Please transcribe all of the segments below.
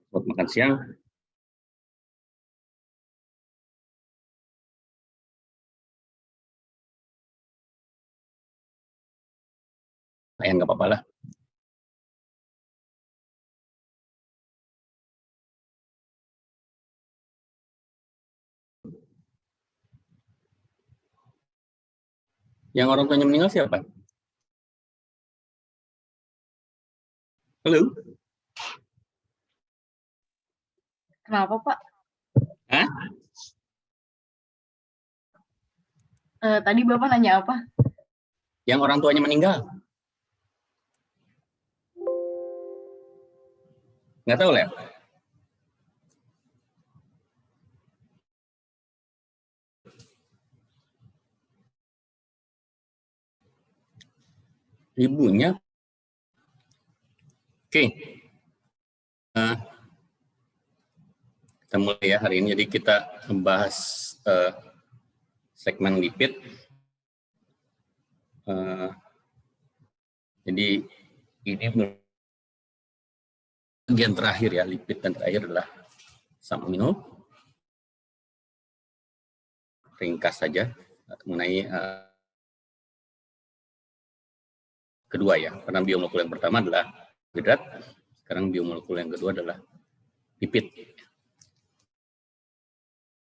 buat makan siang. Ya nggak apa-apa lah. Yang orang tuanya meninggal siapa? Halo? Kenapa, Pak? Hah? Tadi Bapak nanya apa? Yang orang tuanya meninggal. Nggak tahu, Lep. Ibunya. Oke. Kita mulai ya hari ini. Jadi kita membahas segmen lipid. Jadi ini bagian terakhir ya, lipid dan terakhir adalah asam amino. Ringkas saja mengenai kedua ya, karena biomolekul yang pertama adalah hidrat, sekarang biomolekul yang kedua adalah lipid.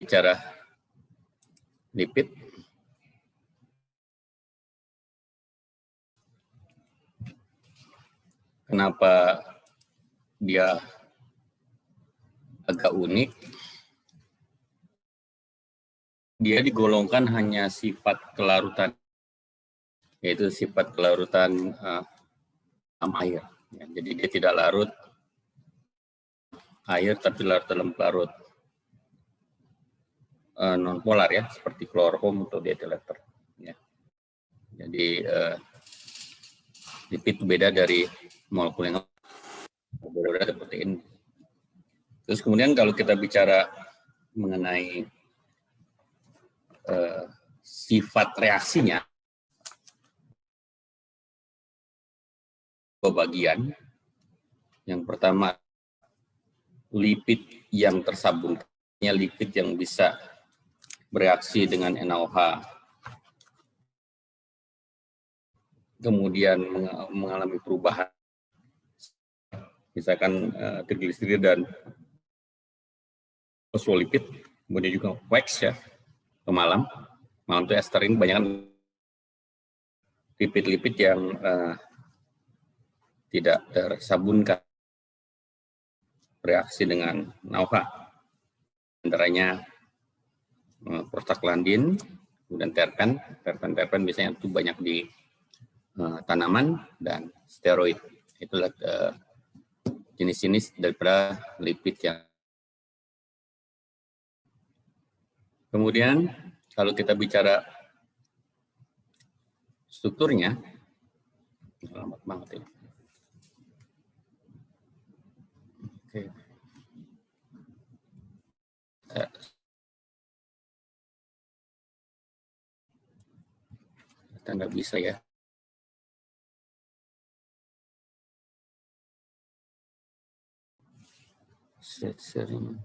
Bicara lipid, kenapa dia agak unik? Dia digolongkan hanya sifat kelarutan, yaitu sifat kelarutan dalam air. Ya, jadi dia tidak larut air, tapi larut dalam pelarut non-polar ya, seperti kloroform atau diethyl ether. Ya. Jadi lipid beda dari molekul yang berbeda dari protein. Terus kemudian kalau kita bicara mengenai sifat reaksinya, dua bagian. Yang pertama, lipid yang tersambung, lipid yang bisa bereaksi dengan NaOH, kemudian mengalami perubahan, misalkan trigliserid dan fosfolipid, kemudian juga wax ya, ke malam itu ester. Ini banyak lipid-lipid yang tidak tersabunkan reaksi dengan NaOH, antaranya prostaglandin, kemudian terpen biasanya itu banyak di tanaman, dan steroid. Itulah jenis-jenis daripada lipid yang. Kemudian kalau kita bicara strukturnya, lambat banget ini. Oke. Kita nggak bisa ya. Sharing.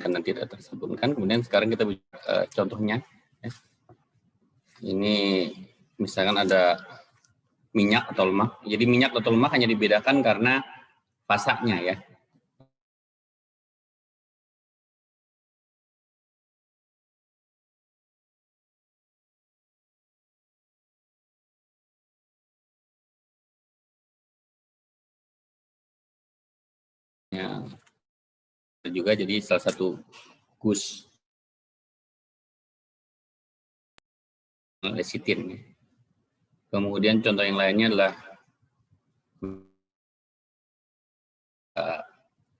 Karena tidak tersambungkan. Kemudian sekarang kita bicara contohnya. Ini misalkan ada minyak atau lemak. Jadi minyak atau lemak hanya dibedakan karena fasanya ya. Ya, juga jadi salah satu gus lecitin. Kemudian contoh yang lainnya adalah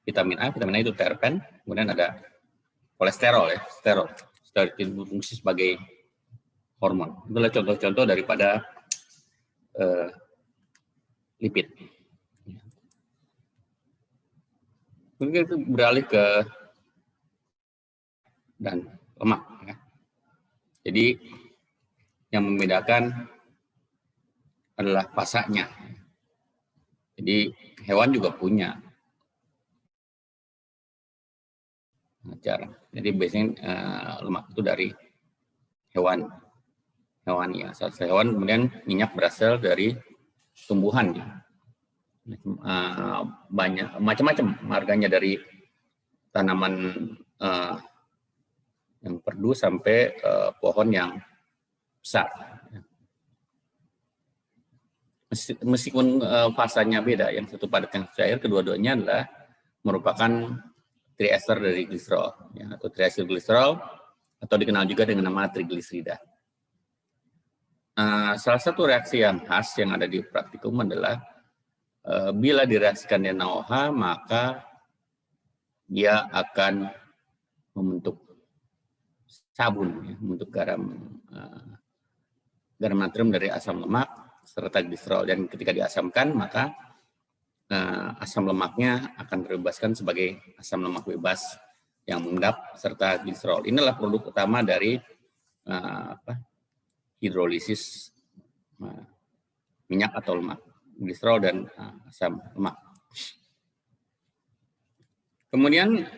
vitamin A itu terpen, kemudian ada kolesterol ya, steroid itu berfungsi sebagai hormon. Itulah contoh-contoh daripada lipid. Kemudian itu beralih ke dan lemak. Ya. Jadi yang membedakan adalah fasanya. Jadi hewan juga punya cara. Jadi biasanya lemak itu dari hewan ya. Asal hewan, kemudian minyak berasal dari tumbuhan. Ya. Banyak macam-macam harganya, dari tanaman yang perdu sampai pohon yang besar. Meskipun fasanya beda, yang satu padat yang cair, kedua-duanya adalah merupakan triester dari gliserol, ya, atau triacylglycerol, atau dikenal juga dengan nama trigliserida. Salah satu reaksi yang khas yang ada di praktikum adalah bila direaksikan dengan NaOH, maka dia akan membentuk sabun, ya, membentuk garam natrium dari asam lemak serta gliserol, dan ketika diasamkan maka asam lemaknya akan terbebaskan sebagai asam lemak bebas yang mengendap serta gliserol. Inilah produk utama dari hidrolisis minyak atau lemak, gliserol dan asam lemak. Kemudian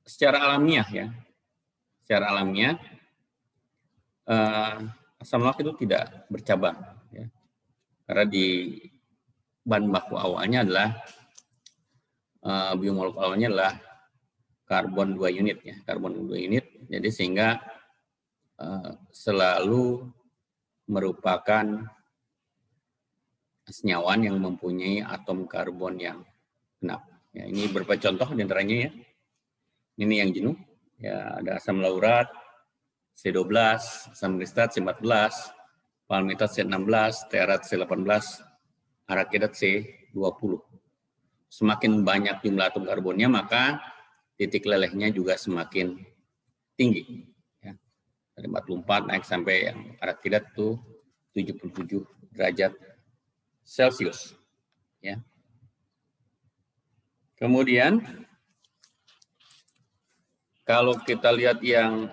secara alamiah ya, asam lemak itu tidak bercabang, ya. Karena di bahan baku awalnya adalah biomolekul awalnya adalah karbon 2 unit ya, karbon 2 unit. Jadi sehingga selalu merupakan senyawan yang mempunyai atom karbon yang genap. Ya, ini beberapa contoh diantaranya ya. Ini yang jenuh, ya ada asam laurat C12, asam kristat C14, palmitat C16, stearat C18, arakidat C20. Semakin banyak jumlah atom karbonnya, maka titik lelehnya juga semakin tinggi. Ya. Dari 44 naik sampai yang arakidat itu 77 derajat Celcius. Ya. Kemudian kalau kita lihat yang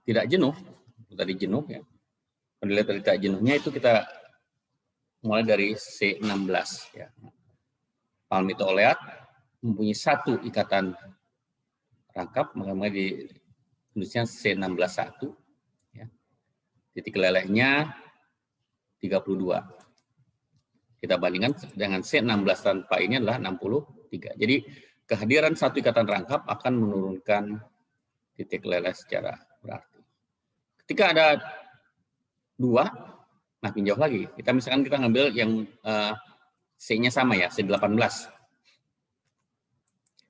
tidak jenuh, tadi jenuh ya. Kalau dilihat dari tidak jenuhnya itu kita mulai dari C16 ya. Palmitoleat mempunyai satu ikatan rangkap, makanya ditulisnya C16-1 ya. Titik lelehnya 32. Kita bandingkan dengan C16 tanpa ini adalah 63. Jadi kehadiran satu ikatan rangkap akan menurunkan titik leleh secara berarti. Ketika ada dua, makin jauh lagi. Misalkan kita ngambil yang C-nya sama ya, C18.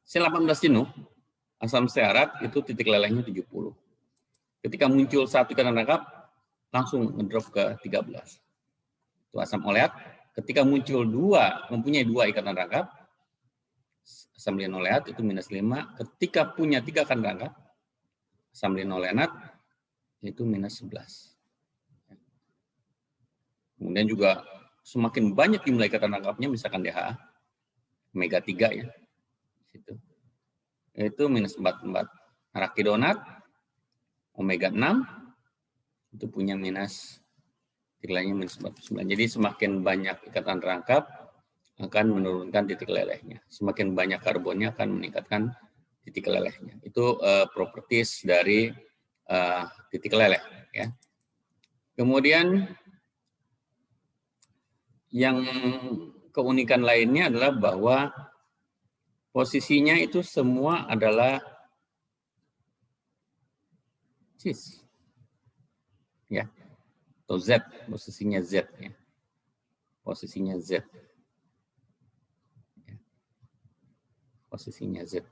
C18 jenuh, asam stearat itu titik lelehnya 70. Ketika muncul satu ikatan rangkap, langsung ngedrop ke 13. Itu asam oleat. Ketika muncul mempunyai dua ikatan rangkap, asam linoleat itu -5. Ketika punya 3 ikatan rangkap, asam linolenat itu -11. Kemudian juga semakin banyak jumlah ikatan rangkapnya, misalkan DHA, omega 3 ya, itu -44. Arachidonat, omega 6 itu punya nilainya -49. Jadi semakin banyak ikatan rangkap akan menurunkan titik lelehnya. Semakin banyak karbonnya akan meningkatkan titik lelehnya. Itu properties dari titik leleh. Ya. Kemudian yang keunikan lainnya adalah bahwa posisinya itu semua adalah cis. Ya. Atau Z, posisinya Z ya. Posisinya Z. Ya. Posisinya Z.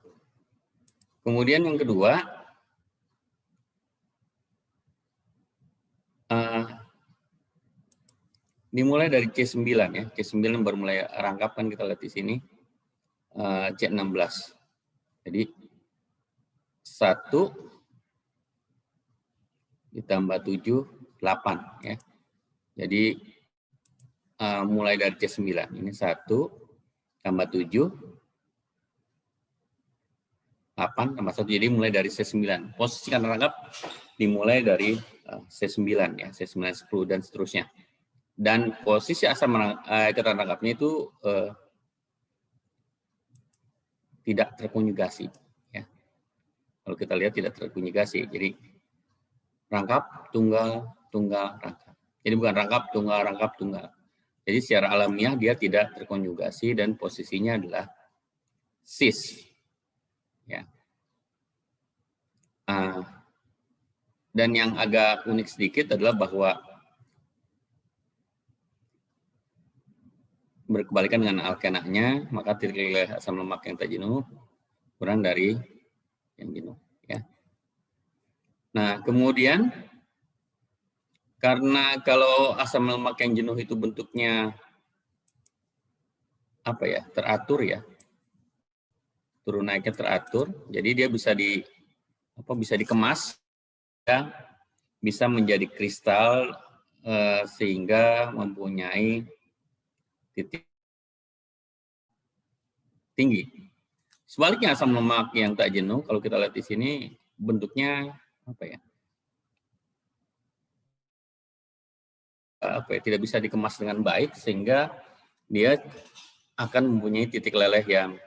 Kemudian yang kedua, dimulai dari C9 ya. C9 baru mulai rangkap kan kita lihat di sini. C16. Jadi 1 ditambah 7, 8 ya. Jadi mulai dari C9. Ini 1 tambah 7, 8 tambah 1. Jadi mulai dari C9. Posisi ikatan rangkap dimulai dari C9 ya, C9, 10 dan seterusnya. Dan posisi asam ikatan rangkapnya itu tidak terkonjugasi ya. Kalau kita lihat tidak terkonjugasi. Jadi rangkap, tunggal, tunggal, rangkap. Jadi bukan rangkap, tunggal. Jadi secara alamiah dia tidak terkonjugasi dan posisinya adalah cis. Ya. Dan yang agak unik sedikit adalah bahwa berkebalikan dengan alkenanya, maka titik leleh asam lemak yang tak jenuh kurang dari yang jenuh. Ya. Nah, kemudian karena kalau asam lemak yang jenuh itu bentuknya apa ya, teratur ya, turun naiknya teratur, jadi dia bisa dikemas, ya, bisa menjadi kristal sehingga mempunyai titik tinggi. Sebaliknya asam lemak yang tak jenuh, kalau kita lihat di sini bentuknya apa ya, tidak bisa dikemas dengan baik sehingga dia akan mempunyai titik leleh yang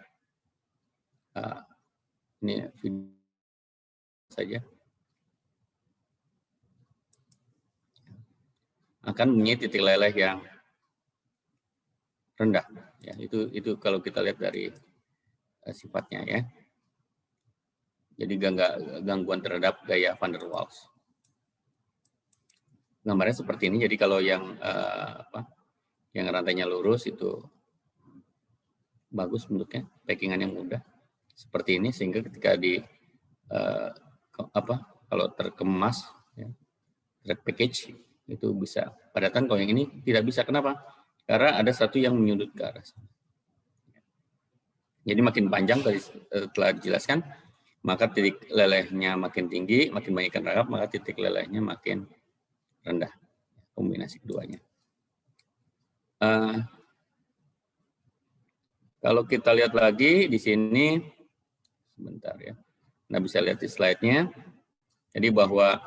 ini video saja, akan mempunyai titik leleh yang rendah ya. Itu kalau kita lihat dari sifatnya ya. Jadi gangguan terhadap gaya van der Waals. Gambarnya seperti ini. Jadi kalau yang yang rantainya lurus itu bagus bentuknya, packingan yang mudah seperti ini, sehingga ketika kalau terkemas ya, terpackage itu bisa padatan. Kalau yang ini tidak bisa. Kenapa? Karena ada satu yang menyudut ke arah sana. Jadi makin panjang tadi telah dijelaskan, maka titik lelehnya makin tinggi, makin banyak ikan rangkap, maka titik lelehnya makin rendah. Kombinasi keduanya. Kalau kita lihat lagi di sini, sebentar ya. Nah, bisa lihat di slide-nya. Jadi bahwa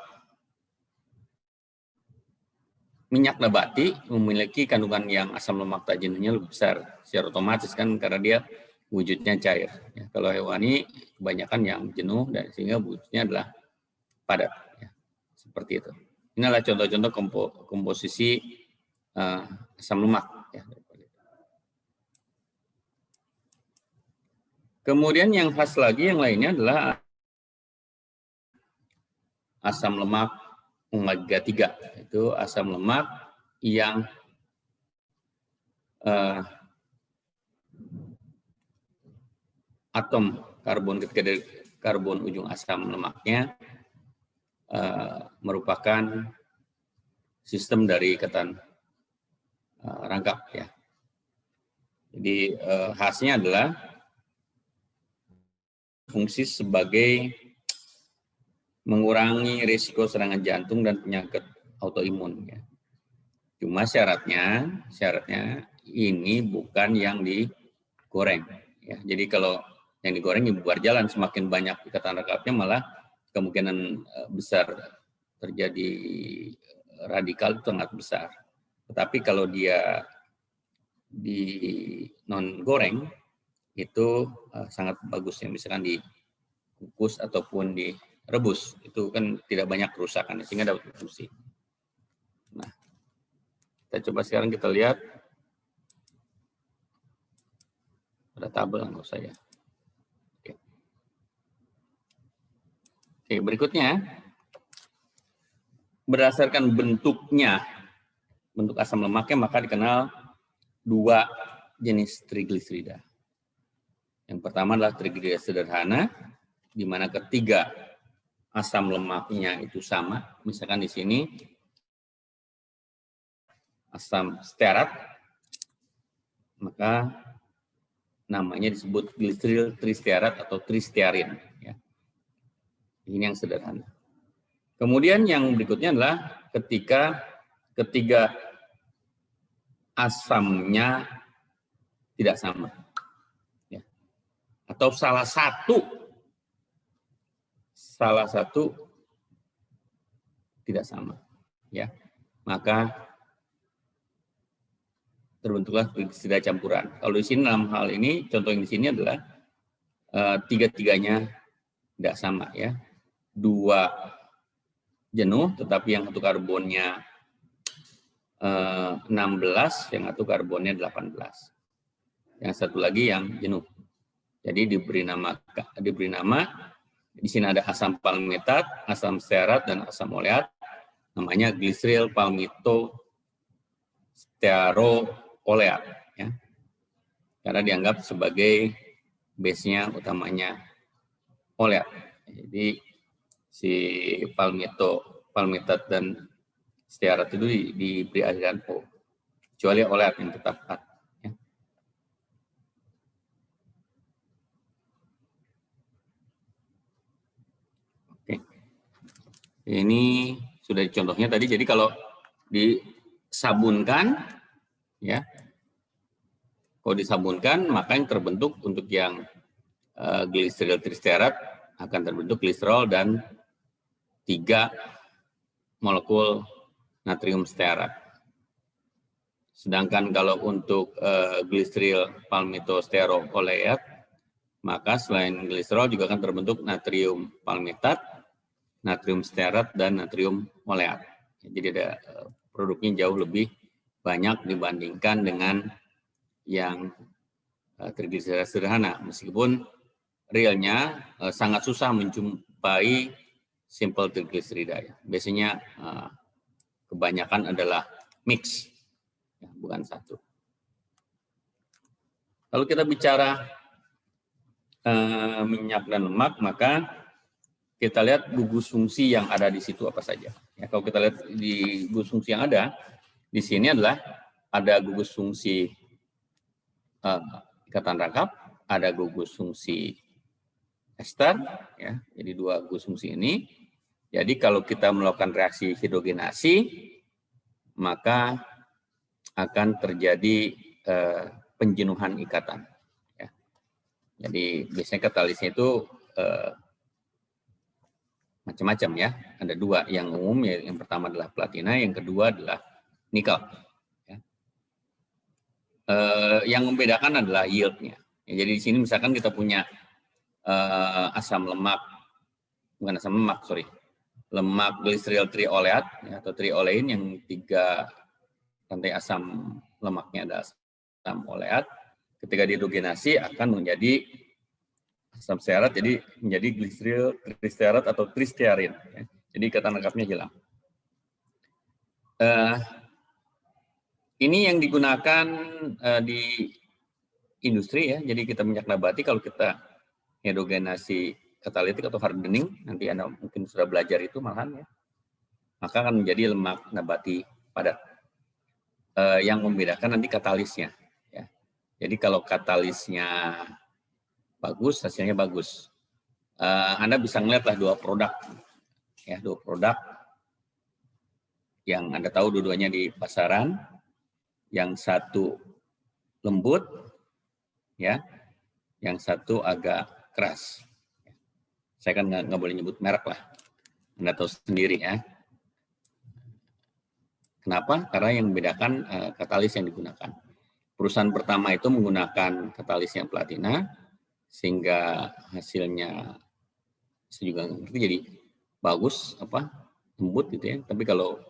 minyak nabati memiliki kandungan yang asam lemak tak jenuhnya lebih besar. Secara otomatis kan, karena dia wujudnya cair. Ya, kalau hewani kebanyakan yang jenuh dan sehingga wujudnya adalah padat. Ya, seperti itu. Ini adalah contoh-contoh komposisi asam lemak. Ya. Kemudian yang khas lagi yang lainnya adalah asam lemak omega 3. Itu asam lemak yang atom karbon ketika dari karbon ujung asam lemaknya merupakan sistem dari ikatan rangkap ya. Jadi khasnya adalah fungsi sebagai mengurangi risiko serangan jantung dan penyakit autoimun ya. Cuma syaratnya ini bukan yang digoreng ya. Jadi kalau yang digoreng ya bubar jalan, semakin banyak ikatan rangkapnya malah kemungkinan besar terjadi radikal itu sangat besar. Tetapi kalau dia di non goreng itu sangat bagus ya, misalkan dikukus ataupun direbus, itu kan tidak banyak kerusakan sehingga dapat fungsi. Nah, kita coba sekarang kita lihat ada tabel nggak usah ya. Oke, berikutnya berdasarkan bentuknya, bentuk asam lemaknya, maka dikenal dua jenis trigliserida. Yang pertama adalah trigliserida sederhana, di mana ketiga asam lemaknya itu sama. Misalkan di sini asam stearat, maka namanya disebut gliseril tristearat atau tristearin. Ya. Ini yang sederhana. Kemudian yang berikutnya adalah ketika ketiga asamnya tidak sama, ya. Atau salah satu tidak sama, ya, maka terbentuklah gliserida campuran. Kalau di sini dalam hal ini, contoh yang di sini adalah tiga-tiganya tidak sama, ya. 2 jenuh, tetapi yang satu karbonnya 16, yang satu karbonnya 18. Yang satu lagi yang jenuh. Jadi diberi nama di sini ada asam palmitat, asam stearat, dan asam oleat. Namanya gliseril palmitostearoleat, ya. Karena dianggap sebagai base-nya utamanya oleat. Jadi si palmitat dan stearat itu diberi aliran O, kecuali oleat yang tetap A. Ya. Oke. Ini sudah contohnya tadi. Jadi kalau disabunkan, ya, kalau disabunkan maka yang terbentuk untuk yang gliseril tristearat akan terbentuk gliserol dan 3 molekul natrium stearat. Sedangkan kalau untuk gliseril palmitostearoleat, maka selain gliserol juga akan terbentuk natrium palmitat, natrium stearat, dan natrium oleat. Jadi ada produknya jauh lebih banyak dibandingkan dengan yang trigliserida sederhana. Meskipun realnya sangat susah menjumpai simple trigliserida. Ya. Biasanya kebanyakan adalah mix, ya, bukan satu. Kalau kita bicara minyak dan lemak, maka kita lihat gugus fungsi yang ada di situ apa saja. Ya, kalau kita lihat di gugus fungsi yang ada di sini adalah ada gugus fungsi ikatan rangkap, ada gugus fungsi ester, ya. Jadi 2 gugus fungsi ini. Jadi kalau kita melakukan reaksi hidrogenasi, maka akan terjadi penjenuhan ikatan. Ya. Jadi biasanya katalisnya itu macam-macam, ya. Ada 2 yang umum, ya. Yang pertama adalah platina, yang kedua adalah nikel. Ya. Yang membedakan adalah yield-nya. Ya, jadi di sini misalkan kita punya asam lemak, bukan asam lemak, sorry, lemak gliseril trioleat, ya, atau triolein yang 3 rantai asam lemaknya ada asam oleat. Ketika dihidrogenasi akan menjadi asam stearat, jadi menjadi gliseril tristearat atau tristearin. Ya. Jadi ikatan rangkapnya hilang. Ini yang digunakan di industri, ya. Jadi kita minyak nabati kalau kita hidrogenasi katalitik atau hardening, nanti Anda mungkin sudah belajar itu malahan, ya. Maka akan menjadi lemak nabati padat. Yang membedakan nanti katalisnya, ya. Jadi kalau katalisnya bagus, hasilnya bagus. Anda bisa melihatlah 2 produk, ya, 2 produk yang Anda tahu dua-duanya di pasaran. Yang satu lembut, ya, yang satu agak keras. Saya kan nggak boleh nyebut merek lah, Anda tahu sendiri, ya. Kenapa? Karena yang membedakan katalis yang digunakan. Perusahaan pertama itu menggunakan katalis yang platina, sehingga hasilnya saya juga ngerti jadi bagus, lembut gitu, ya. Tapi kalau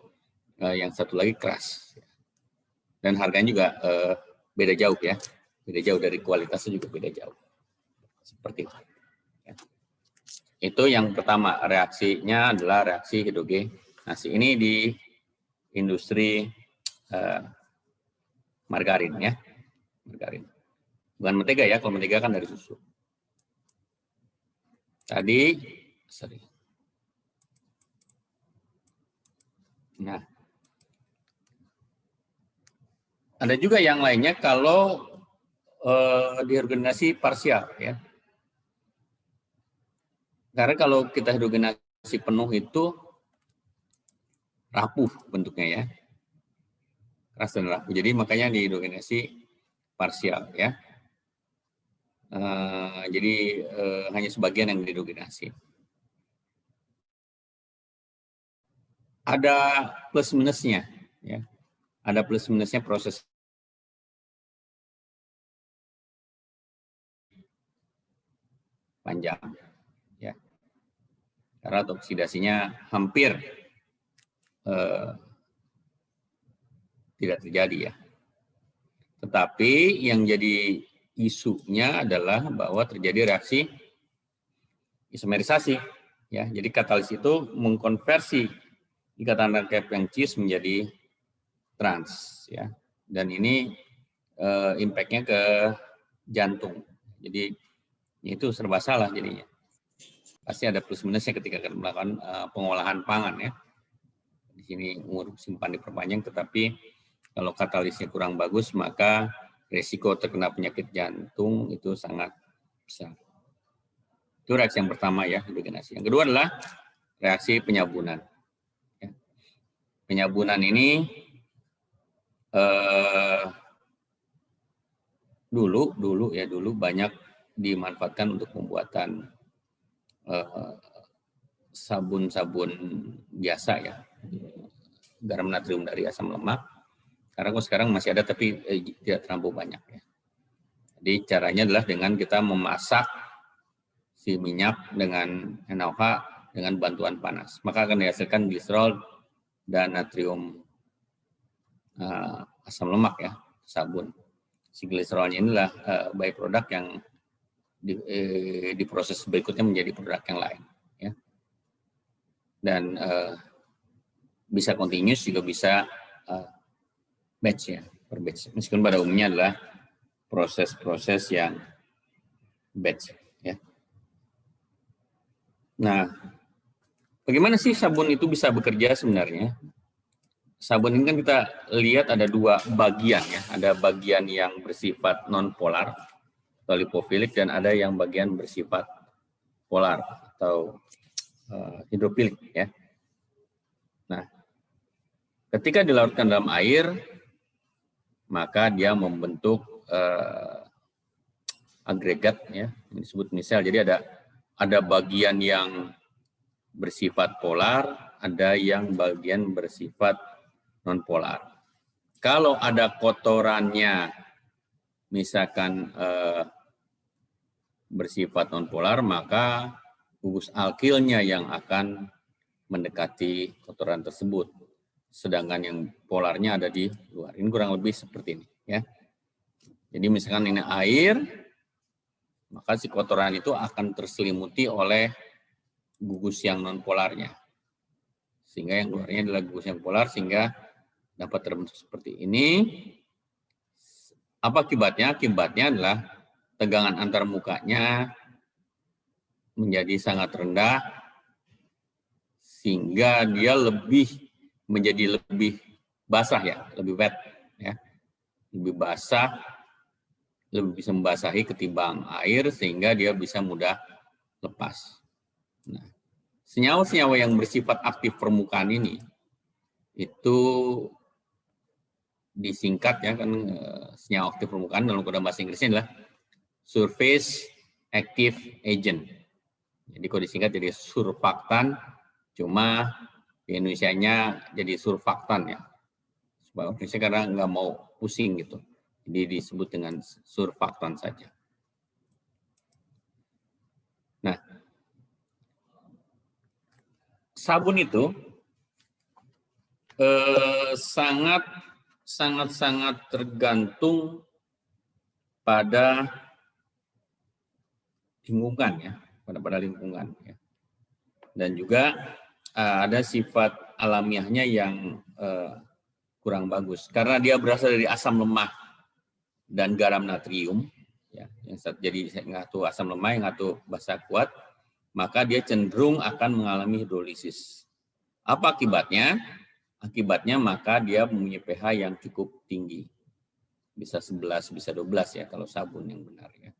yang satu lagi keras, dan harganya juga beda jauh, ya. Beda jauh, dari kualitasnya juga beda jauh. Seperti itu. Ya. Itu yang pertama, reaksinya adalah reaksi hidrogenasi. Ini di industri margarin, ya. Margarin. Bukan mentega, ya. Kalau mentega kan dari susu. Tadi, sorry. Nah, ada juga yang lainnya kalau dihidrogenasi parsial ya. Karena kalau kita hidrogenasi penuh itu rapuh bentuknya ya. Keras dan rapuh. Jadi makanya dihidrogenasi parsial ya. Jadi hanya sebagian yang dihidrogenasi. Ada plus minusnya ya. Ada plus minusnya proses panjang ya. Karena oksidasinya hampir tidak terjadi ya. Tetapi yang jadi isunya adalah bahwa terjadi reaksi isomerisasi ya. Jadi katalis itu mengkonversi ikatan rangkap yang cis menjadi trans ya. Dan ini impact-nya ke jantung. Jadi itu serba salah jadinya. Pasti ada plus minusnya ketika akan melakukan pengolahan pangan ya. Di sini umur simpan diperpanjang, tetapi kalau katalisnya kurang bagus maka resiko terkena penyakit jantung itu sangat besar. Itu reaksi yang pertama ya, hidrogenasi. Yang kedua adalah reaksi penyabunan. Ya. Penyabunan ini dulu banyak dimanfaatkan untuk pembuatan sabun-sabun biasa ya, garam natrium dari asam lemak. Karena kok sekarang masih ada tapi tidak terlalu banyak ya. Jadi caranya adalah dengan kita memasak si minyak dengan NaOH dengan bantuan panas, maka akan dihasilkan gliserol dan natrium asam lemak ya, sabun. Si gliserolnya inilah byproduct yang diproses berikutnya menjadi produk yang lain ya. Dan bisa continuous juga bisa batch ya, per batch. Meskipun pada umumnya adalah proses-proses yang batch ya. Nah, bagaimana sih sabun itu bisa bekerja sebenarnya? Sabun ini kan kita lihat ada dua bagian ya, ada bagian yang bersifat non-polar atau lipofilik dan ada yang bagian bersifat polar atau hidrofilik ya. Nah, ketika dilarutkan dalam air, maka dia membentuk agregat ya, yang disebut misel. Jadi ada bagian yang bersifat polar, ada yang bagian bersifat non-polar. Kalau ada kotorannya, misalkan bersifat non-polar, maka gugus alkilnya yang akan mendekati kotoran tersebut. Sedangkan yang polarnya ada di luar. Ini kurang lebih seperti ini ya. Jadi misalkan ini air, maka si kotoran itu akan terselimuti oleh gugus yang non-polarnya. Sehingga yang keluarnya adalah gugus yang polar, sehingga dapat terbentuk seperti ini. Apa akibatnya? Akibatnya adalah tegangan antar mukanya menjadi sangat rendah, sehingga dia menjadi lebih basah ya, lebih wet ya. Lebih basah, lebih bisa membasahi ketimbang air, sehingga dia bisa mudah lepas. Nah, senyawa-senyawa yang bersifat aktif permukaan ini itu disingkat ya kan, senyawa aktif permukaan dalam kode bahasa Inggrisnya adalah surface active agent. Jadi kalau disingkat jadi surfaktan, cuma di Indonesianya jadi surfaktan ya. Sebab Indonesia karena nggak mau pusing gitu. Jadi disebut dengan surfaktan saja. Nah, sabun itu sangat tergantung pada lingkungan ya, pada lingkungan ya. Dan juga ada sifat alamiahnya yang kurang bagus karena dia berasal dari asam lemak dan garam natrium ya, yang jadi ngatu asam lemak yang ngatu basa kuat, maka dia cenderung akan mengalami hidrolisis. Apa akibatnya? Akibatnya maka dia mempunyai pH yang cukup tinggi. bisa 11, bisa 12 ya kalau sabun yang benar ya.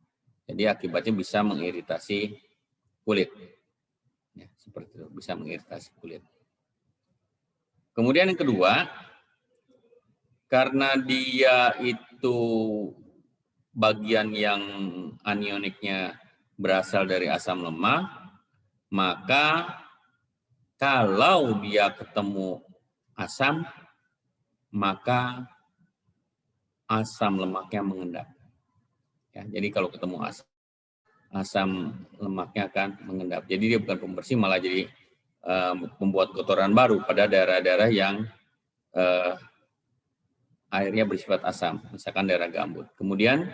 Jadi akibatnya bisa mengiritasi kulit. Ya, seperti itu, bisa mengiritasi kulit. Kemudian yang kedua, karena dia itu bagian yang anioniknya berasal dari asam lemak, maka kalau dia ketemu asam, maka asam lemaknya mengendap. Ya, jadi kalau ketemu asam lemaknya akan mengendap. Jadi dia bukan pembersih, malah jadi membuat kotoran baru pada daerah-daerah yang airnya bersifat asam, misalkan daerah gambut. Kemudian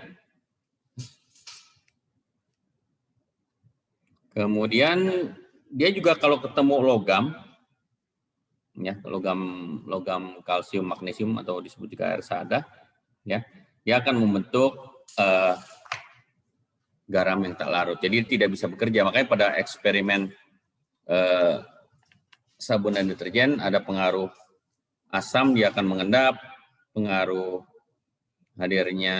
dia juga kalau ketemu logam, ya logam kalsium, magnesium atau disebut juga air sada, ya dia akan membentuk garam yang tak larut. Jadi tidak bisa bekerja. Makanya pada eksperimen sabun dan deterjen ada pengaruh asam, dia akan mengendap, pengaruh hadirnya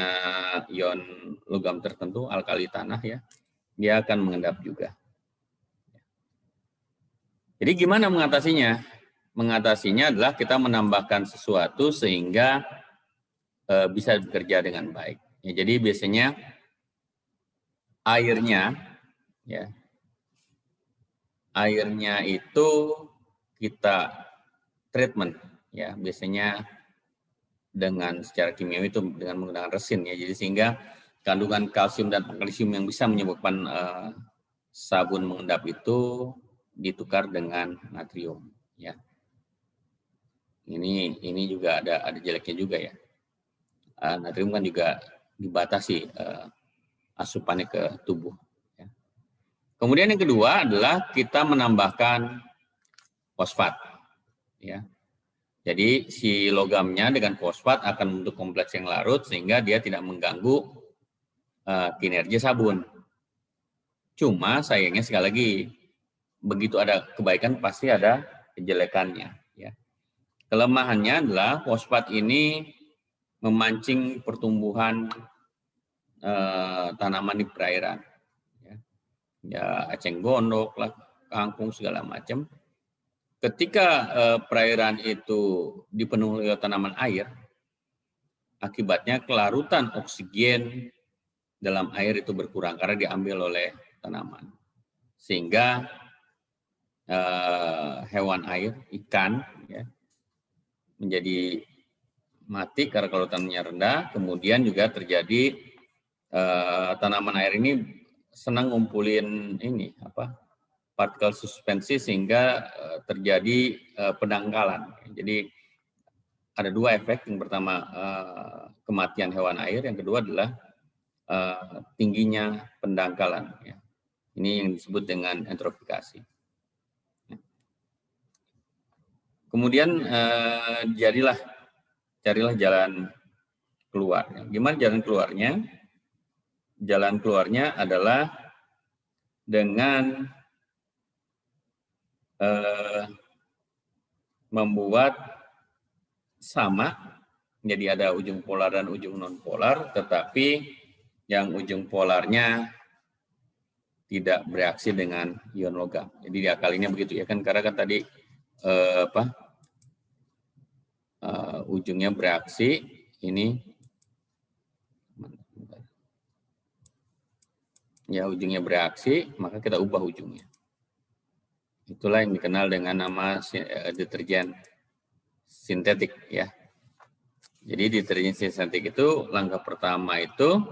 ion logam tertentu, alkali tanah ya, dia akan mengendap juga. Jadi gimana mengatasinya? Mengatasinya adalah kita menambahkan sesuatu sehingga bisa bekerja dengan baik. Ya, jadi biasanya airnya itu kita treatment ya, biasanya dengan secara kimiawi itu dengan menggunakan resin ya. Jadi sehingga kandungan kalsium dan magnesium yang bisa menyebabkan sabun mengendap itu ditukar dengan natrium ya. Ini juga ada jeleknya juga ya. Natrium kan juga dibatasi asupannya ke tubuh. Ya. Kemudian yang kedua adalah kita menambahkan fosfat. Ya. Jadi si logamnya dengan fosfat akan membentuk kompleks yang larut sehingga dia tidak mengganggu kinerja sabun. Cuma sayangnya sekali lagi begitu ada kebaikan pasti ada kejelekannya. Ya. Kelemahannya adalah fosfat ini memancing pertumbuhan tanaman di perairan. Ya, eceng gondok, kangkung segala macam. Ketika perairan itu dipenuhi oleh tanaman air, akibatnya kelarutan oksigen dalam air itu berkurang karena diambil oleh tanaman. Sehingga hewan air, ikan, ya, menjadi mati karena kelarutannya rendah. Kemudian juga terjadi tanaman air ini senang ngumpulin partikel suspensi sehingga terjadi pendangkalan. Jadi ada dua efek. Yang pertama kematian hewan air, yang kedua adalah tingginya pendangkalan. Ya. Ini yang disebut dengan eutrofikasi. Kemudian carilah jalan keluar. Gimana jalan keluarnya? Jalan keluarnya adalah dengan membuat sama, jadi ada ujung polar dan ujung non polar, tetapi yang ujung polarnya tidak bereaksi dengan ion logam. Jadi diakalinya begitu ya kan, karena kan tadi ujungnya bereaksi, ini ya ujungnya bereaksi, maka kita ubah ujungnya. Itulah yang dikenal dengan nama deterjen sintetik ya. Jadi deterjen sintetik itu langkah pertama itu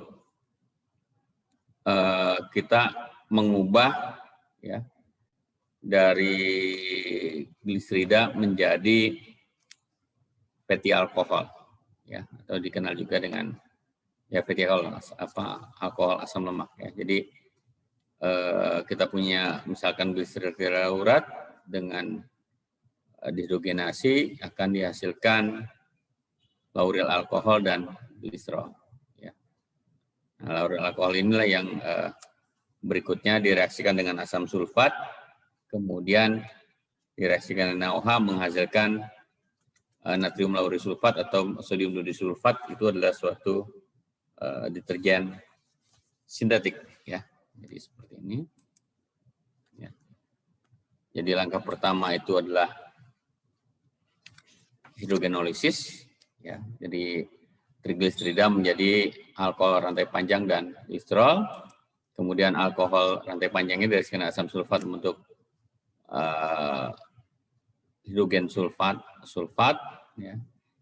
kita mengubah ya dari gliserida menjadi fatty alkohol ya, atau dikenal juga dengan ya fatty alkohol, alkohol asam lemak ya. Jadi kita punya misalkan gliserida laurat dengan dihidrogenasi akan dihasilkan lauryl alkohol dan gliserol. Ya. Nah, lauryl alkohol inilah yang berikutnya direaksikan dengan asam sulfat, kemudian direaksikan dengan NaOH menghasilkan natrium lauryl sulfat atau sodium disulfat itu adalah suatu deterjen sintetik, ya. Jadi seperti ini. Ya. Jadi langkah pertama itu adalah hidrogenolisis, ya. Jadi trigliserida menjadi alkohol rantai panjang dan gliserol. Kemudian alkohol rantai panjangnya dari skenario asam sulfat membentuk hidrogen sulfat, ya.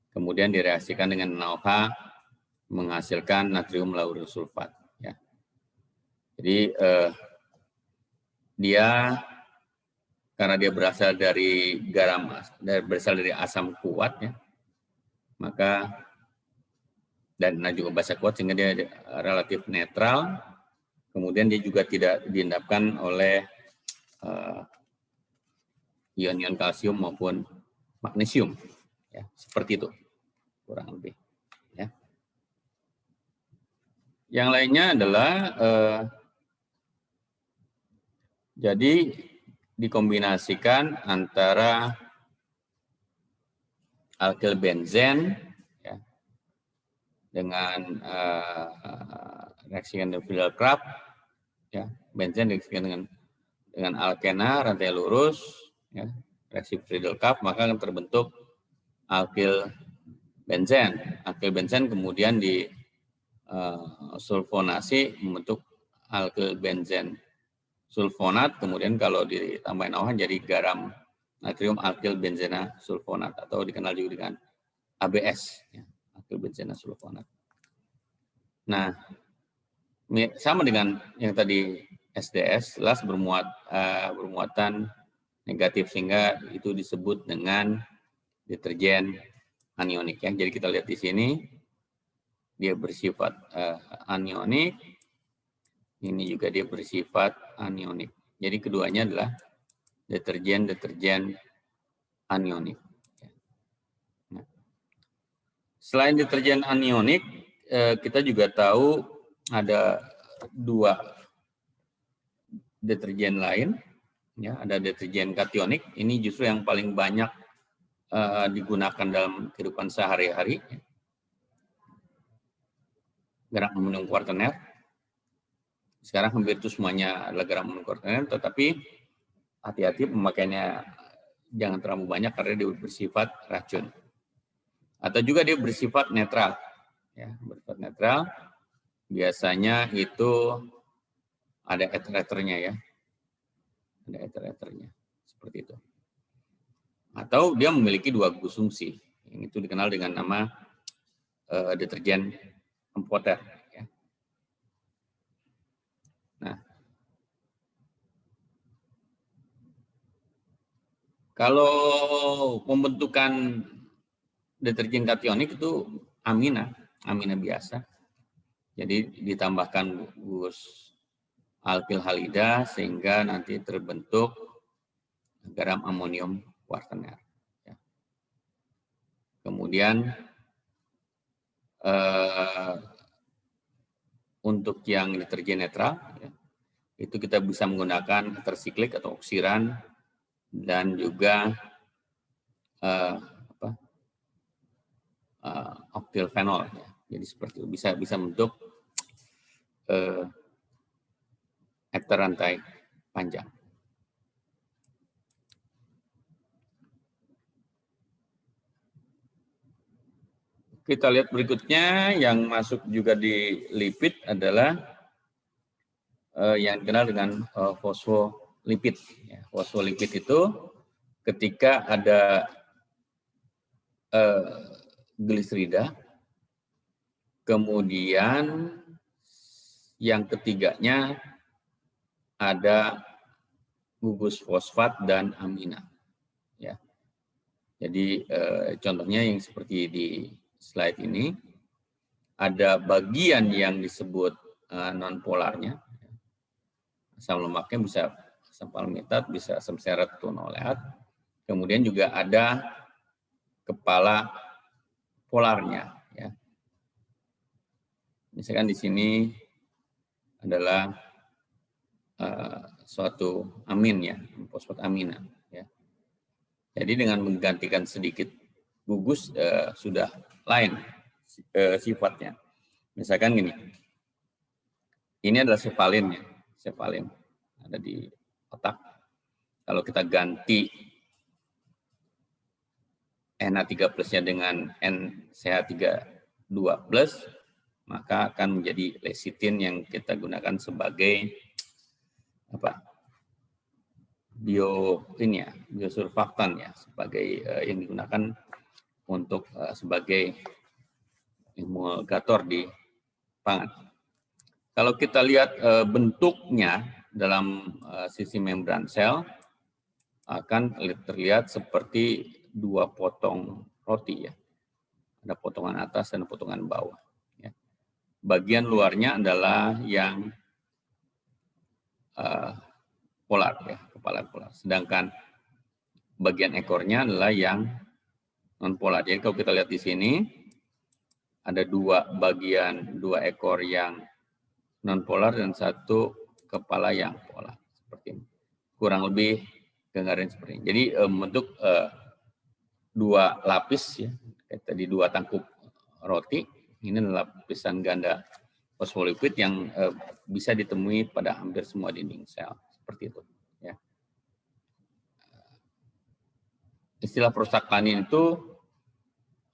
Kemudian direaksikan dengan NaOH menghasilkan natrium lauryl sulfat. Ya. Jadi dia karena dia berasal dari berasal dari asam kuat, ya, maka dan juga basa kuat sehingga dia relatif netral. Kemudian dia juga tidak diendapkan oleh ion-ion kalsium maupun magnesium, ya, seperti itu kurang lebih, ya. Yang lainnya adalah jadi dikombinasikan antara alkyl benzen, ya, dengan reaksi Friedel-Crafts, ya, benzen reaksikan dengan alkena rantai lurus, ya, reaksi Friedel-Crafts, maka akan terbentuk alkyl benzen. Alkyl benzen kemudian di sulfonasi membentuk alkyl benzen sulfonat, kemudian kalau ditambahin NaOH jadi garam natrium alkyl benzena sulfonat atau dikenal juga dengan ABS, ya, alkyl benzena sulfonat. Nah, sama dengan yang tadi SDS, jelas bermuatan negatif sehingga itu disebut dengan deterjen anionik, ya. Jadi kita lihat di sini dia bersifat anionik. Ini juga dia bersifat anionik. Jadi keduanya adalah deterjen anionik. Nah, selain deterjen anionik, kita juga tahu ada dua deterjen lain. Ya, ada deterjen kationik. Ini justru yang paling banyak digunakan dalam kehidupan sehari-hari. Garam amonium kuartener. Sekarang hampir itu semuanya adalah garam amonium kuartener, tetapi hati-hati pemakaiannya jangan terlalu banyak karena dia bersifat racun. Atau juga dia bersifat netral, ya, bersifat netral. Biasanya itu ada ether-ethernya, ya, ada ether-ethernya seperti itu. Atau dia memiliki dua gugus fungsi, yang itu dikenal dengan nama deterjen empoter. Ya. Nah, kalau pembentukan deterjen kationik itu amina biasa. Jadi ditambahkan gugus alkyl halida sehingga nanti terbentuk garam amonium kuartener. Ya. Kemudian untuk yang deterjen netral, ya, itu kita bisa menggunakan tersiklik atau oksiran dan juga oktilfenol, ya. Jadi seperti itu bisa bentuk ether rantai panjang. Kita lihat berikutnya yang masuk juga di lipid adalah yang dikenal dengan fosfolipid. Ya, fosfolipid itu ketika ada gliserida, kemudian yang ketiganya ada gugus fosfat dan amina. Ya. Jadi contohnya yang seperti di slide ini, ada bagian yang disebut non-polarnya. Asam lemaknya bisa asam palmitat, bisa asam serat atau noleat. Kemudian juga ada kepala polarnya. Ya. Misalkan di sini adalah suatu amin, ya, fosfat amina. Ya. Jadi dengan menggantikan sedikit gugus sudah lain sifatnya. Misalkan gini, ini adalah sefalin ya, sefalin ada di otak. Kalau kita ganti NH3+-nya dengan NCH32+, maka akan menjadi lecitin yang kita gunakan sebagai biosurfaktan ya, sebagai yang digunakan untuk sebagai emulgator di pangan. Kalau kita lihat bentuknya dalam sisi membran sel akan terlihat seperti dua potong roti ya. Ada potongan atas dan potongan bawah. Ya. Bagian luarnya adalah yang polar ya, kepala polar. Sedangkan bagian ekornya adalah yang non polar. Jadi kalau kita lihat di sini ada dua ekor yang non polar dan satu kepala yang polar seperti ini. Kurang lebih gambaran seperti ini. Jadi membentuk dua lapis ya, kayak tadi dua tangkup roti. Ini adalah lapisan ganda fosfolipid yang bisa ditemui pada hampir semua dinding sel seperti itu. Ya. Istilah prostaglandin itu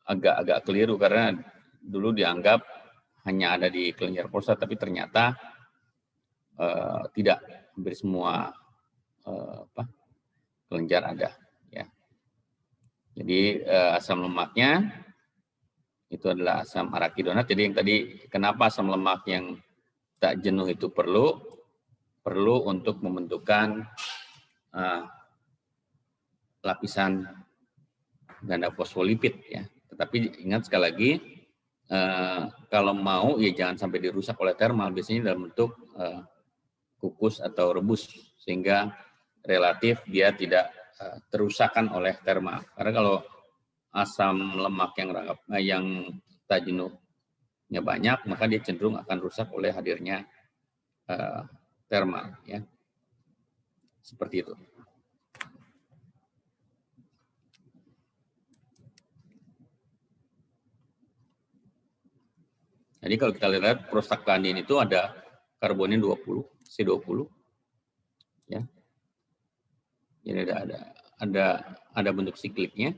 agak keliru karena dulu dianggap hanya ada di kelenjar prostat, tapi ternyata tidak, hampir semua kelenjar ada. Ya. Jadi asam lemaknya itu adalah asam arakidonat. Jadi yang tadi kenapa asam lemak yang tak jenuh itu perlu untuk membentukkan lapisan ganda fosfolipid ya. Tetapi ingat sekali lagi, kalau mau ya jangan sampai dirusak oleh termal, biasanya dalam bentuk kukus atau rebus sehingga relatif dia tidak terusakkan oleh termal. Karena kalau asam lemak yang tak jenuhnya banyak, maka dia cenderung akan rusak oleh hadirnya termal ya. Seperti itu. Jadi kalau kita lihat prostaglandin itu ada karbonnya 20, C20. Ya. Jadi ada bentuk sikliknya.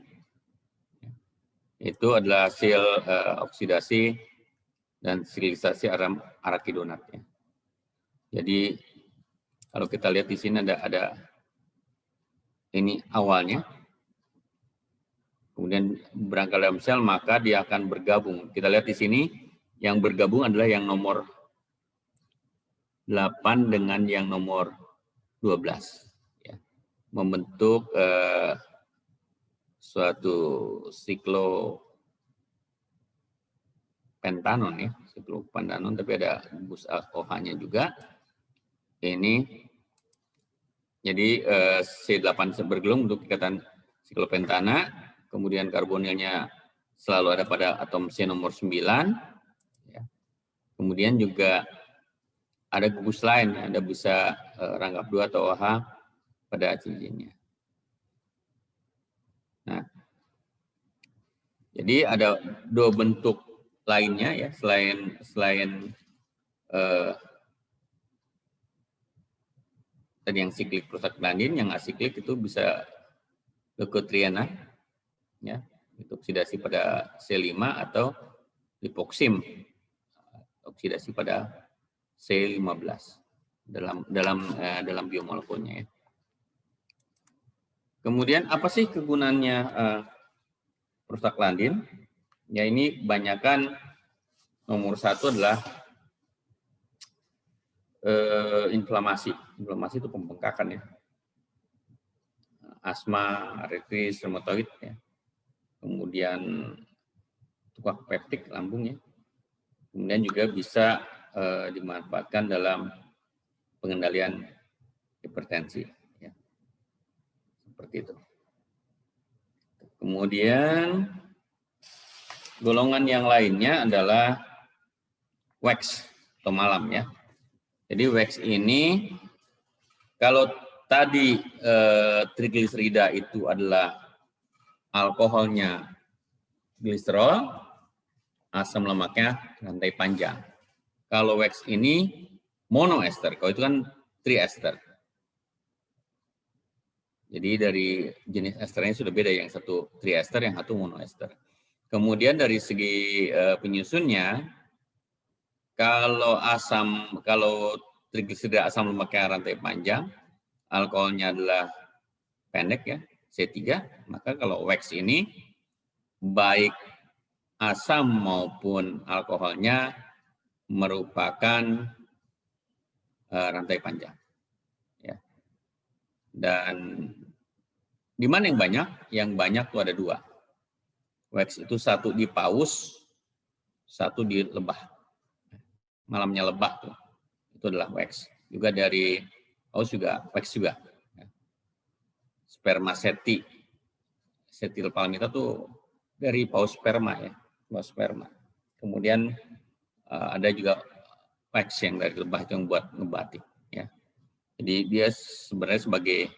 Itu adalah hasil oksidasi dan siklisasi arakidonat ya. Jadi kalau kita lihat di sini ada ini awalnya. Kemudian berangkat dalam sel maka dia akan bergabung. Kita lihat di sini yang bergabung adalah yang nomor 8 dengan yang nomor 12 ya. Membentuk suatu siklopentanon ya, siklopentanon, tapi ada bus OH-nya juga. Ini jadi C8 bergelung untuk ikatan siklopentana, kemudian karbonilnya selalu ada pada atom C nomor 9. Ya. Kemudian juga ada gugus lain, ada bisa rangkap 2 atau OH pada cincinnya. Nah, jadi ada dua bentuk lainnya ya, selain tadi yang siklik prostaglandin, yang asiklik itu bisa leukotriena ya, itu oksidasi pada C5 atau lipoksim, oksidasi pada C15 dalam biomolekulnya ya. Kemudian apa sih kegunaannya prostaglandin? Ya ini kebanyakan nomor 1 adalah inflamasi. Inflamasi itu pembengkakan ya. Asma, artritis, reumatoid ya. Kemudian tukak peptik lambung ya. Kemudian juga bisa dimanfaatkan dalam pengendalian hipertensi ya. Seperti itu. Kemudian golongan yang lainnya adalah wax atau malam ya. Jadi wax ini kalau tadi trigliserida itu adalah alkoholnya gliserol, asam lemaknya rantai panjang. Kalau wax ini monoester, kalau itu kan triester. Jadi dari jenis esternya sudah beda, yang satu triester, yang satu monoester. Kemudian dari segi penyusunnya, kalau trigliserida asam lemaknya rantai panjang, alkoholnya adalah pendek ya, C3, maka kalau wax ini baik asam maupun alkoholnya merupakan rantai panjang. Ya. Dan di mana yang banyak? Yang banyak itu ada dua. Wax itu satu di paus, satu di lebah. Malamnya lebah tuh. Itu adalah wax. Juga dari paus juga wax juga. Spermaceti. Setilpalmita tuh dari paus sperma ya. Paus sperma. Kemudian ada juga wax yang dari lebah itu yang buat ngebatik ya. Jadi dia sebenarnya sebagai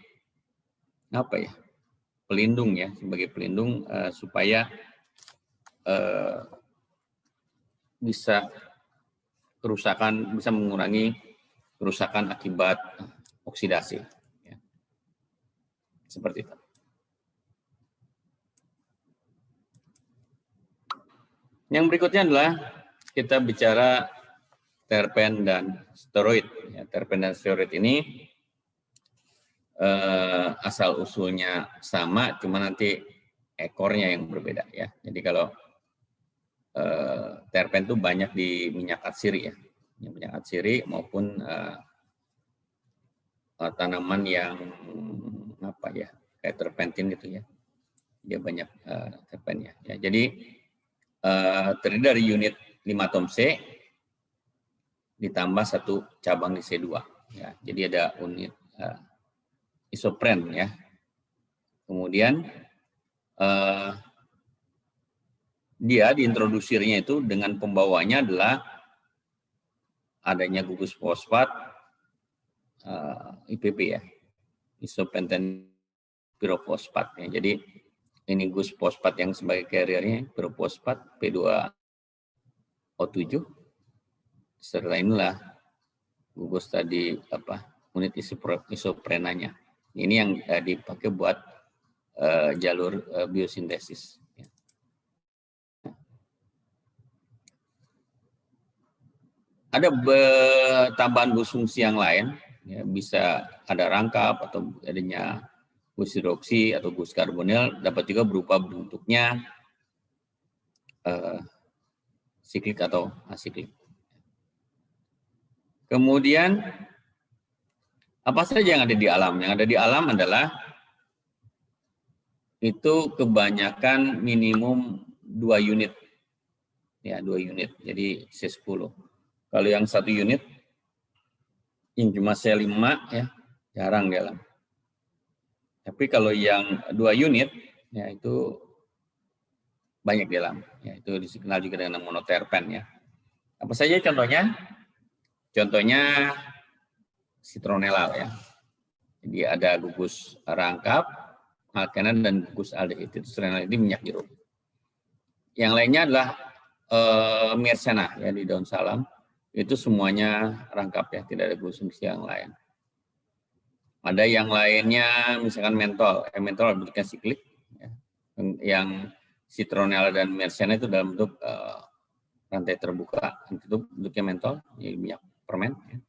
apa ya? Pelindung ya, sebagai pelindung supaya bisa mengurangi kerusakan akibat oksidasi. Ya. Seperti itu. Yang berikutnya adalah kita bicara terpen dan steroid. Ya, terpen dan steroid ini asal usulnya sama, cuma nanti ekornya yang berbeda ya. Jadi kalau terpen itu banyak di minyak atsiri ya, minyak atsiri maupun tanaman yang apa ya, kayak terpentin gitu ya, dia banyak terpennya. Ya, jadi terdiri dari unit 5 atom C ditambah satu cabang di C2. Ya, jadi ada unit isopren ya. Kemudian dia diintrodusirnya itu dengan pembawanya adalah adanya gugus fosfat IPP ya, isopenten pirofosfat ya. Jadi ini gugus fosfat yang sebagai carriernya pirofosfat P2O7 serta inilah gugus tadi unit isoprenanya. Ini yang dipakai buat jalur biosintesis. Ya. Ada tambahan gus fungsi yang lain, ya, bisa ada rangkap atau adanya gus hidroksi atau gus karbonil, dapat juga berupa bentuknya siklik atau asiklik. Kemudian apa saja yang ada di alam? Yang ada di alam adalah itu kebanyakan minimum 2 unit. Ya, 2 unit. Jadi C10. Kalau yang 1 unit yang cuma C5 ya, jarang di alam. Tapi kalau yang 2 unit ya itu banyak di alam. Ya, itu dikenal juga dengan monoterpen ya. Apa saja contohnya? Contohnya citronellal ya. Jadi ada gugus rangkap, alkenan dan gugus aldehid. Citronellal ini minyak jeruk. Yang lainnya adalah myrcena ya, di daun salam. Itu semuanya rangkap ya, tidak ada gugus fungsi yang lain. Ada yang lainnya misalkan mentol. Mentol bentuknya siklik ya. Yang citronellal dan myrcena itu dalam bentuk rantai terbuka, itu bentuknya mentol, jadi minyak permen ya.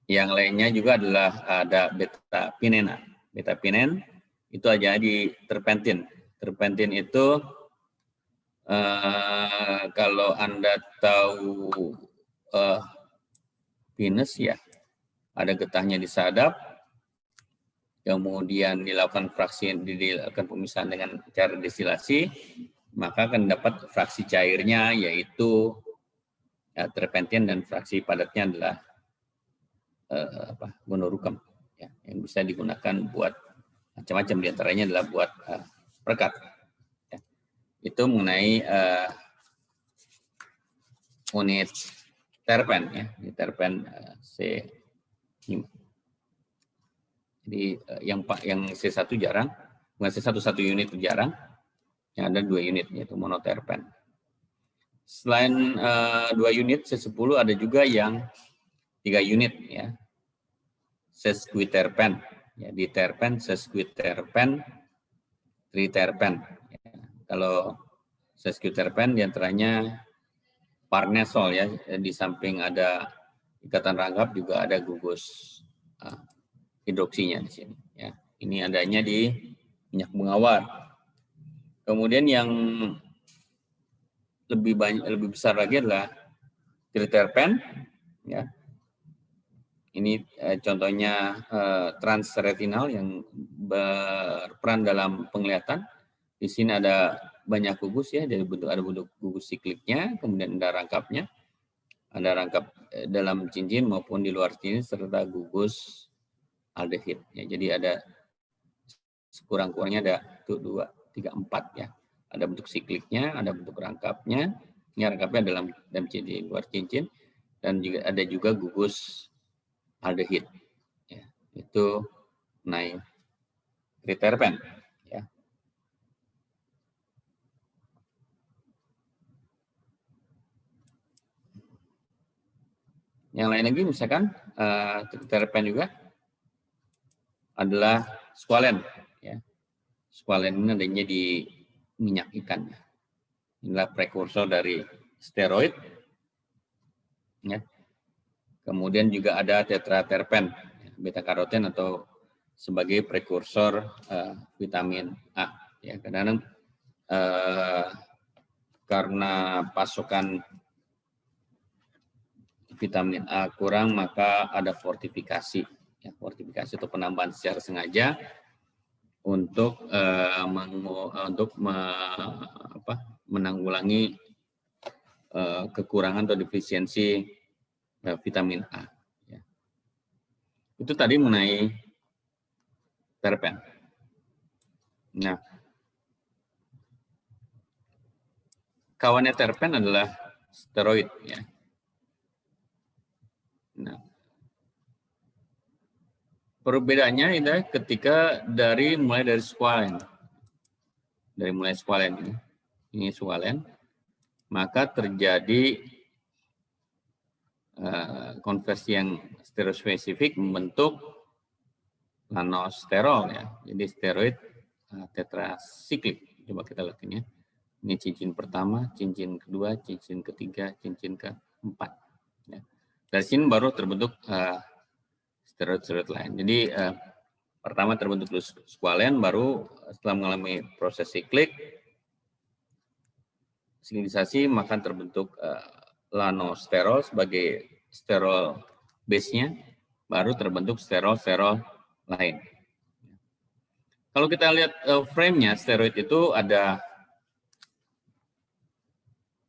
Yang lainnya juga adalah ada beta-pinena. Beta-pinen itu aja di terpentin. Terpentin itu kalau Anda tahu pinus ya, ada getahnya disadap, kemudian dilakukan pemisahan dengan cara destilasi, maka akan dapat fraksi cairnya yaitu ya, terpentin, dan fraksi padatnya adalah monorukem ya, yang bisa digunakan buat macam-macam, diantaranya adalah buat perekat ya. Itu mengenai unit terpen ya, di terpen C5. Jadi yang C1 jarang, bukan C1 1 unit itu jarang, Yang ada 2 unit, yaitu monoterpen. Selain 2 unit C10 ada juga yang 3 unit ya. Sesquiterpen. Ya, diterpen, sesquiterpen, triterpen. Ya. Kalau sesquiterpen diantaranya parnesol ya, di samping ada ikatan rangkap juga ada gugus hidroksinya di sini. Ya. Ini adanya di minyak mengawar. Kemudian yang lebih besar lagi adalah triterpen, ya. Ini contohnya transretinal yang berperan dalam penglihatan. Di sini ada banyak gugus ya, ada bentuk gugus sikliknya, kemudian ada rangkapnya, ada rangkap dalam cincin maupun di luar cincin serta gugus aldehid. Ya, jadi ada sekurang-kurangnya ada 2, 3, 4 ya. Ada bentuk sikliknya, ada bentuk rangkapnya. Ini rangkapnya dalam cincin, luar cincin, dan juga ada juga gugus aldehid. Ya, itu triterpen. Ya. Yang lain lagi misalkan triterpen juga adalah squalen. Ya. Squalen ini adanya di minyak ikan. Inilah prekursor dari steroid. Ya. Kemudian juga ada tetraterpen, beta karoten atau sebagai prekursor vitamin A. Ya, kadang-kadang karena pasokan vitamin A kurang maka ada fortifikasi, ya, fortifikasi atau penambahan secara sengaja untuk menanggulangi kekurangan atau defisiensi vitamin A. Ya. Itu tadi mengenai terpen. Nah, kawannya terpen adalah steroid. Ya. Nah, perbedaannya adalah ketika mulai dari squalen. Dari mulai squalen ini squalen, maka terjadi konversi yang stereospesifik membentuk nanosterol ya. Jadi steroid tetrasiklik. Coba kita lihat ini ya. Ini cincin pertama, cincin kedua, cincin ketiga, cincin keempat. Ya. Dari sini baru terbentuk steroid lain. Jadi pertama terbentuk squalen, baru setelah mengalami proses siklik, siklisasi, maka terbentuk lanosterol sebagai sterol base-nya, baru terbentuk sterol lain. Kalau kita lihat frame-nya, steroid itu ada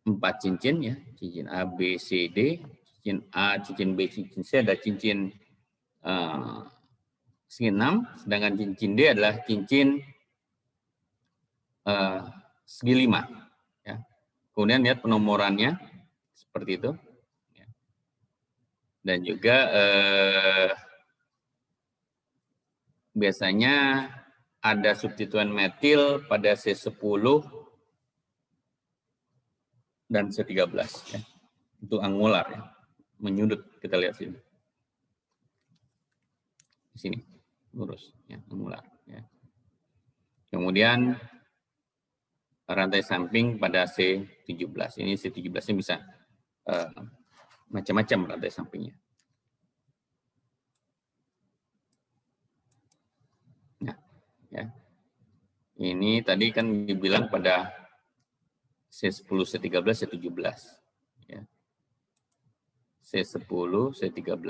4 cincin ya, cincin A, B, C, D, cincin A, cincin B, cincin C, ada cincin segi 6, sedangkan cincin D adalah cincin segi 5. Ya. Kemudian lihat penomorannya seperti itu. Dan juga biasanya ada substituen metil pada C10 dan C13. Ya. Itu angular, ya. Menyudut, kita lihat sini. Di sini, lurus, ya, angular. Ya. Kemudian rantai samping pada C17. Ini C17-nya bisa macam-macam rantai sampingnya. Nah, ya. Ini tadi kan dibilang pada C10, C13, C17. Ya. C10, C13,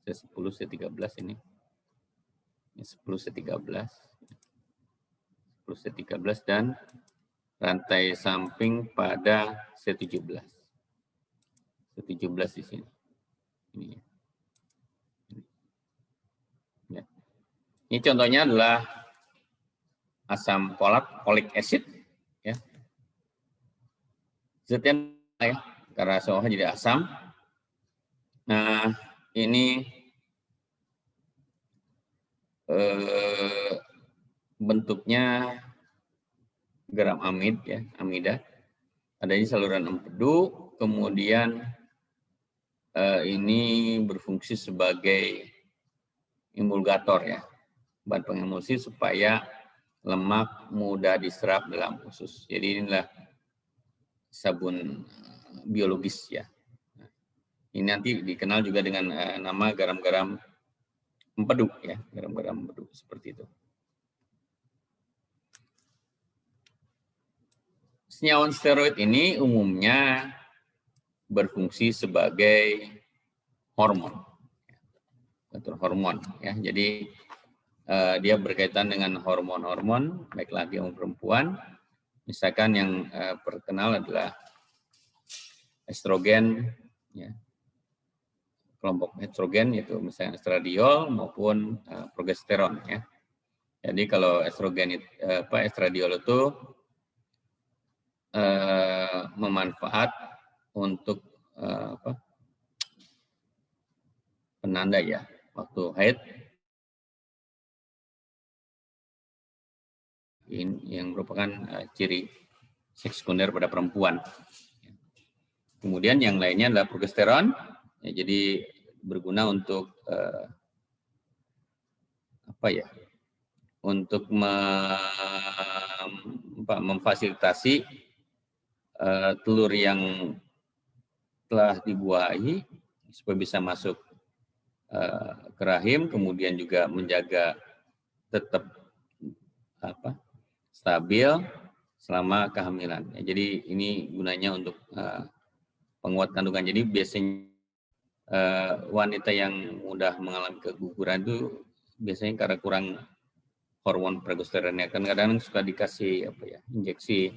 C10, C13 ini. 10, C13, 10, C13 dan rantai samping pada C17. C17 di sini. Ini. Ya. Ini contohnya adalah asam folic acid. Ya. Zatnya ya, karena semuanya jadi asam. Nah, ini bentuknya geram amid ya, amida. Adanya saluran empedu, kemudian ini berfungsi sebagai emulgator ya, bahan pengemulsi supaya lemak mudah diserap dalam usus. Jadi inilah sabun biologis ya. Ini nanti dikenal juga dengan nama garam-garam empedu ya, garam-garam empedu seperti itu. Senyawa steroid ini umumnya berfungsi sebagai hormon, atur hormon ya. Jadi dia berkaitan dengan hormon-hormon baik laki maupun perempuan. Misalkan yang terkenal adalah estrogen, ya. Kelompok estrogen yaitu misalnya estradiol maupun progesteron ya. Jadi kalau estrogen estradiol itu memanfaat untuk penanda ya waktu haid, yang merupakan ciri seks sekunder pada perempuan. Kemudian yang lainnya adalah progesteron, ya, jadi berguna untuk untuk memfasilitasi telur yang telah dibuahi supaya bisa masuk ke rahim, kemudian juga menjaga tetap stabil selama kehamilan. Ya, jadi ini gunanya untuk penguat kandungan. Jadi biasanya wanita yang mudah mengalami keguguran itu biasanya karena kurang hormon progesteronnya. Kan kadang-kadang suka dikasih injeksi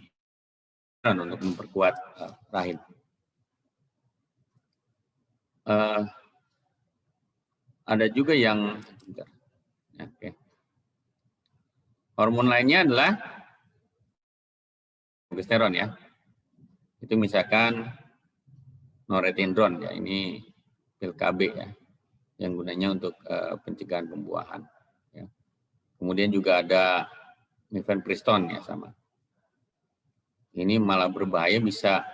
untuk memperkuat rahim. Ada juga yang hormon lainnya adalah progesteron ya. Itu misalkan norepinefrin ya, ini pil KB ya, yang gunanya untuk pencegahan pembuahan. Ya. Kemudian juga ada mifenpristone ya sama. Ini malah berbahaya, bisa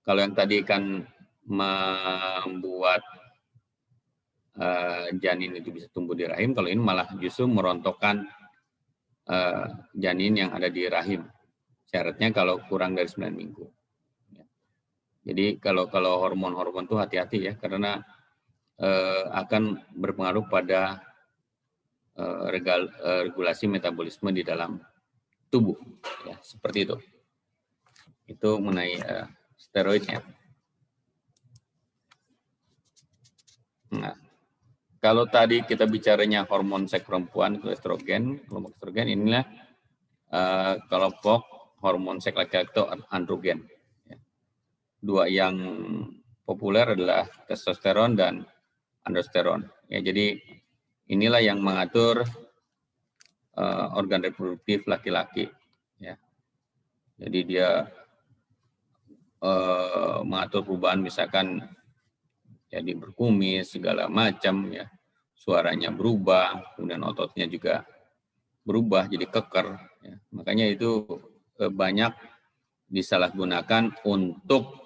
kalau yang tadi kan membuat janin itu bisa tumbuh di rahim, kalau ini malah justru merontokkan janin yang ada di rahim. Syaratnya kalau kurang dari 9 minggu. Ya. Jadi kalau hormon-hormon itu hati-hati ya, karena akan berpengaruh pada regulasi metabolisme di dalam tubuh, ya, seperti itu. Itu mengenai steroidnya. Nah, kalau tadi kita bicaranya hormon seks perempuan itu estrogen, kelompok estrogen, inilah kelompok hormon seks laki-laki itu androgen. Ya. Dua yang populer adalah testosteron dan androsteron. Ya, jadi inilah yang mengatur organ reproduktif laki-laki. Ya. Jadi dia mengatur perubahan, misalkan jadi berkumis segala macam ya, suaranya berubah, kemudian ototnya juga berubah jadi keker. Ya. Makanya itu banyak disalahgunakan untuk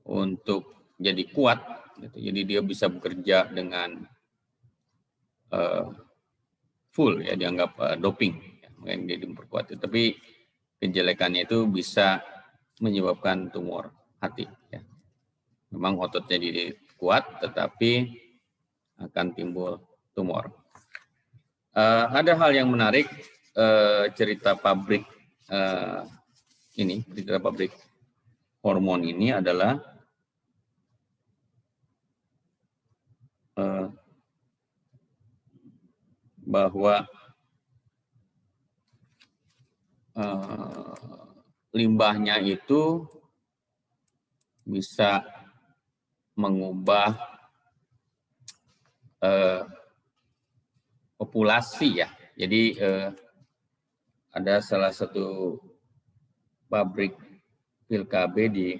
untuk jadi kuat. Gitu. Jadi dia bisa bekerja dengan full ya, dianggap doping. Yang dia memperkuat itu, tapi kejelekannya itu bisa menyebabkan tumor hati. Ya. Memang ototnya jadi kuat, tetapi akan timbul tumor. Ada hal yang menarik, cerita pabrik cerita pabrik hormon ini adalah bahwa limbahnya itu bisa mengubah populasi ya. Jadi ada salah satu pabrik pil KB di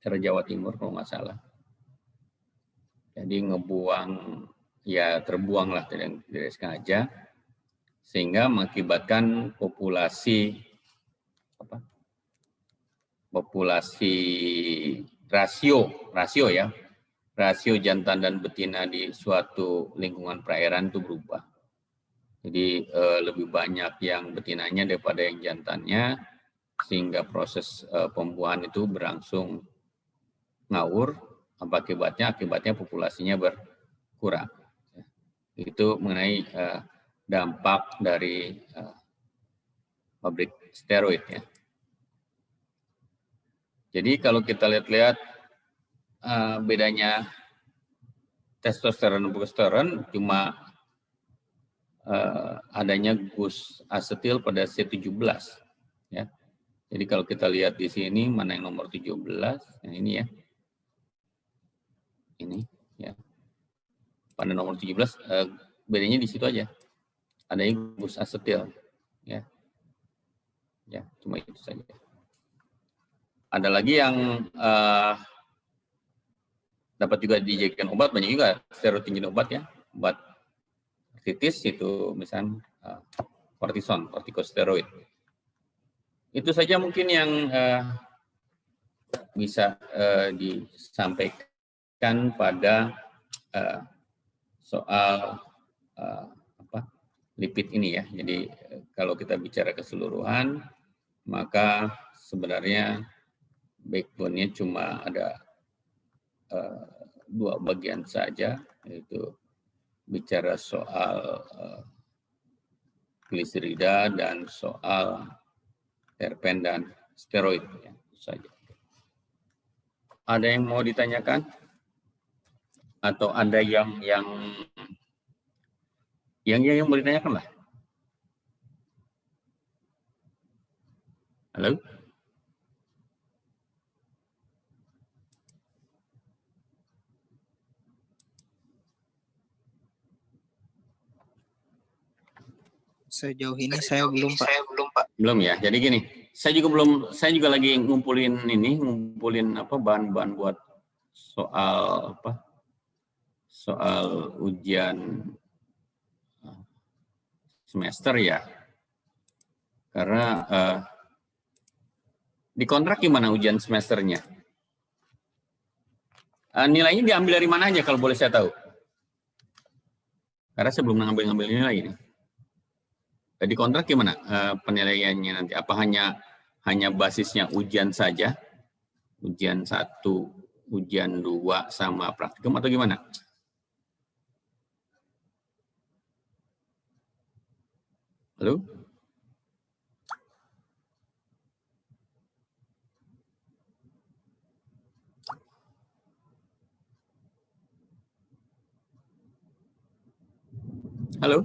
Jawa Timur kalau nggak salah. Jadi ngebuang ya terbuang lah tidak sengaja, sehingga mengakibatkan populasi rasio ya, rasio jantan dan betina di suatu lingkungan perairan itu berubah. Jadi lebih banyak yang betinanya daripada yang jantannya, sehingga proses pembuahan itu berlangsung ngawur. Akibatnya populasinya berkurang. Itu mengenai dampak dari pabrik steroid ya. Jadi kalau kita lihat-lihat bedanya testosteron dan progesteron cuma adanya gus asetil pada C17 ya. Jadi kalau kita lihat di sini mana yang nomor 17, yang ini ya. Ini ya. Pada nomor 17 bedanya di situ aja. Adanya gus asetil ya. Ya, cuma itu saja. Ada lagi yang dapat juga dijadikan obat, banyak juga steroid tinggi obat ya. Obat artritis itu misalnya kortikosteroid. Itu saja mungkin yang bisa disampaikan pada soal lipid ini ya. Jadi kalau kita bicara keseluruhan, maka sebenarnya backbone-nya cuma ada 2 bagian saja, yaitu bicara soal gliserida dan soal terpen dan steroid ya, itu saja. Ada yang mau ditanyakan? Atau ada yang mau ditanyakan lah? Halo? Sejauh ini saya belum, Pak. Belum ya. Jadi gini, saya juga lagi ngumpulin bahan-bahan buat soal soal ujian semester ya. Karena di kontrak gimana ujian semesternya? Nilainya diambil dari mana aja kalau boleh saya tahu? Karena saya belum ngambil nilai ini. Di kontrak gimana penilaiannya nanti? Apa hanya basisnya ujian saja? Ujian 1, ujian 2 sama praktikum atau gimana? Halo? Halo?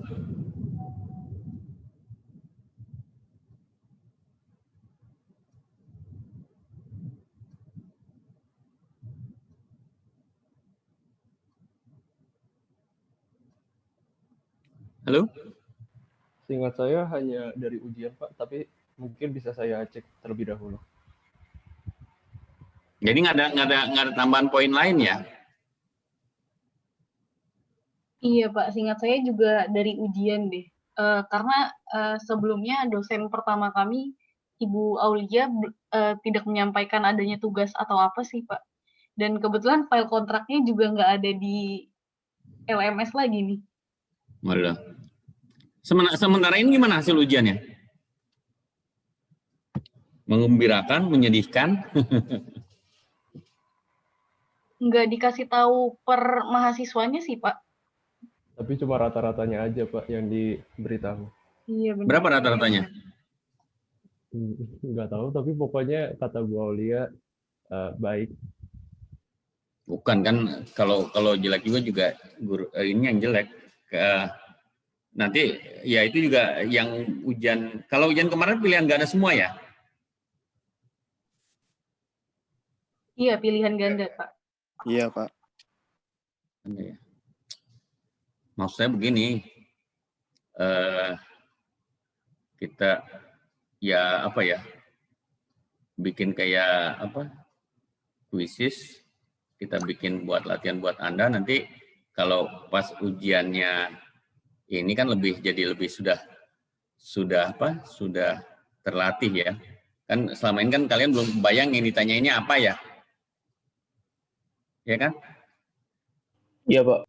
Halo? Seingat saya hanya dari ujian, Pak, tapi mungkin bisa saya cek terlebih dahulu. Jadi nggak ada tambahan poin lain ya? Iya Pak, seingat saya juga dari ujian deh. Karena sebelumnya dosen pertama kami, Ibu Aulia, tidak menyampaikan adanya tugas atau apa sih Pak. Dan kebetulan file kontraknya juga nggak ada di LMS lagi nih. Waduh. Sementara ini gimana hasil ujiannya? Mengembirakan, menyedihkan? Nggak dikasih tahu per mahasiswanya sih Pak. Tapi cuma rata-ratanya aja, Pak, yang diberitahu. Iya benar. Berapa rata-ratanya? Nggak tahu, tapi pokoknya kata Bu Aulia baik. Bukan kan, kalau jelek juga guru ini yang jelek. Nanti ya itu juga yang ujian. Kalau ujian kemarin pilihan ganda semua ya? Iya, pilihan ganda Pak. Iya, Pak. Ya. Maksud saya begini, kita ya bikin kayak kuisis, kita bikin buat latihan buat Anda, nanti kalau pas ujiannya ini kan jadi lebih sudah terlatih ya. Kan selama ini kan kalian belum bayang yang ditanyainnya apa ya. Ya kan? Iya, Pak.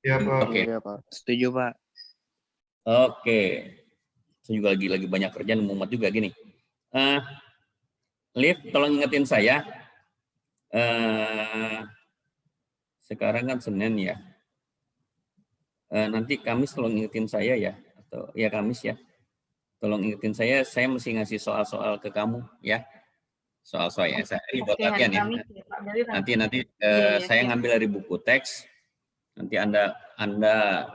Iya, Pak. Oke. Iya, Pak. Setuju, Pak. Oke. Saya juga lagi banyak kerjaan mumet juga gini. Liv, tolong ingetin saya. Sekarang kan Senin ya. Nanti Kamis tolong ingetin saya ya. Atau ya Kamis ya. Tolong ingetin saya mesti ngasih soal-soal ke kamu ya. Soal-soal ya. Saya buat latihan ya. Nanti saya ngambil dari buku teks. Nanti Anda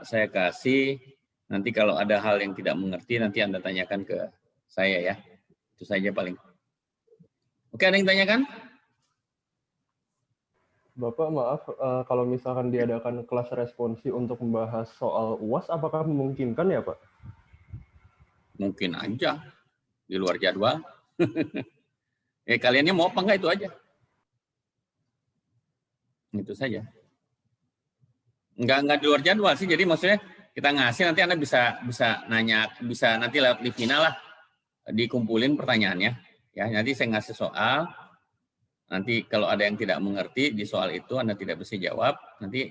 saya kasih. Nanti kalau ada hal yang tidak mengerti, nanti Anda tanyakan ke saya ya. Itu saja paling. Oke, ada yang tanyakan? Bapak, maaf, kalau misalkan diadakan kelas responsi untuk membahas soal UAS, apakah memungkinkan ya, Pak? Mungkin aja. Di luar jadwal. Kaliannya mau apa enggak itu aja. Itu saja. Enggak di luar jadwal sih, jadi maksudnya kita ngasih nanti Anda bisa nanya, bisa nanti lewat Livina lah dikumpulin pertanyaannya. Ya, nanti saya ngasih soal. Nanti kalau ada yang tidak mengerti di soal itu Anda tidak bisa jawab, nanti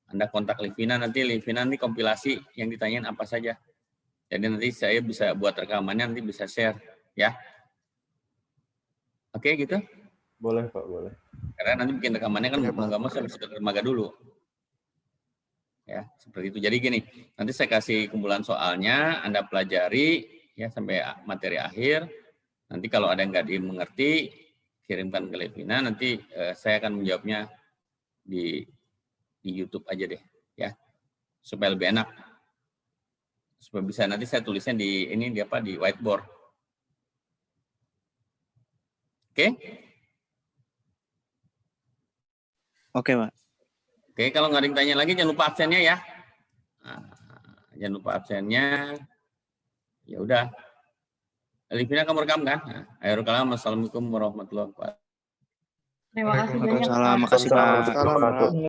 Anda kontak Livina, nanti Livina nanti kompilasi yang ditanyain apa saja. Jadi nanti saya bisa buat rekamannya, nanti bisa share ya. Oke gitu? Boleh, Pak, boleh. Karena nanti bikin rekamannya kan mau nggak mau saya harus ke dermaga dulu. Ya, seperti itu. Jadi gini, nanti saya kasih kumpulan soalnya, Anda pelajari ya sampai materi akhir. Nanti kalau ada yang nggak dimengerti, kirimkan ke Livina. Nanti saya akan menjawabnya di YouTube aja deh, ya, supaya lebih enak. Supaya bisa nanti saya tulisnya di whiteboard. Oke? Oke, Pak. Oke, kalau nggak ada yang tanya lagi, jangan lupa absennya ya. Nah, jangan lupa absennya. Ya udah. Livina kamu rekam kan? Nah, Assalamualaikum warahmatullahi wabarakatuh. Terima kasih banyak. Waalaikumsalam. Makasih, Pak.